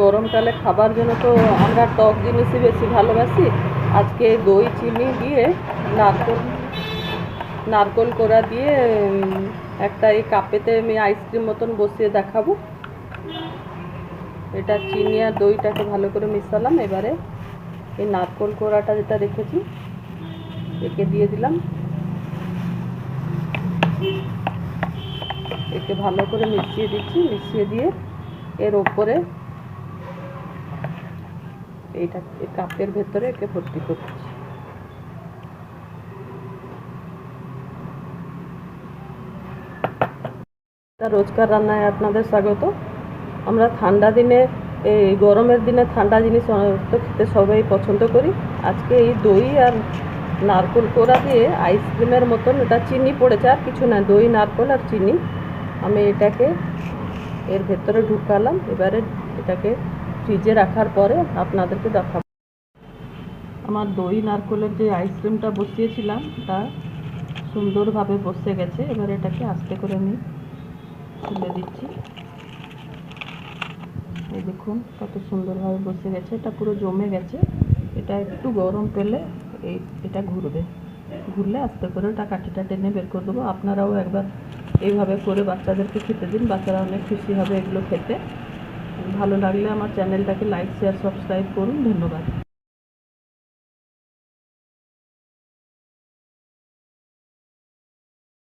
গরমকালে খাবার জন্য তো আমরা টক জিনিসই বেশি ভালোবাসি। আজকে দই চিনি দিয়ে নারকোল নারকোল কোড়া দিয়ে একটা এই কাপেতে আমি আইসক্রিম মতন বসিয়ে দেখাবো। এটা চিনি আর দইটাকে ভালো করে মিশালাম। এবারে এই নারকোল কোড়াটা যেটা রেখেছি একে দিয়ে দিলাম। একে ভালো করে মিশিয়ে দিচ্ছি। মিশিয়ে দিয়ে এর ওপরে এইটা কাপের ভেতরে একে ভর্তি করছি। রোজকার রান্নায় আপনাদের স্বাগত। আমরা ঠান্ডা দিনে, এই গরমের দিনে ঠান্ডা জিনিস তো খেতে সবাই পছন্দ করি। আজকে এই দই আর নারকোল কোড়া দিয়ে আইসক্রিমের মতন, এটা চিনি পড়েছে আর কিছু না, দই নারকোল আর চিনি, আমি এটাকে এর ভেতরে ঢুকালাম। এবারে এটাকে ফ্রিজে রাখার পরে আপনাদেরকে দেখাবো। আমার দই নারকোলের যে আইসক্রিমটা বসিয়েছিলাম তা সুন্দরভাবে বসে গেছে। এবার এটাকে আস্তে করে আমি তুলে দিচ্ছি। এই দেখুন কত সুন্দরভাবে বসে গেছে, এটা পুরো জমে গেছে। এটা একটু গরম পেলে এটা ঘুরলে আস্তে করে ওটা কাঠিটা টেনে বের করে দেবো। আপনারাও একবার এইভাবে করে বাচ্চাদেরকে খেতে দিন, বাচ্চারা অনেক খুশি হবে এগুলো খেতে। ভালো লাগলে আমার চ্যানেলটাকে লাইক শেয়ার সাবস্ক্রাইব করুন। ধন্যবাদ।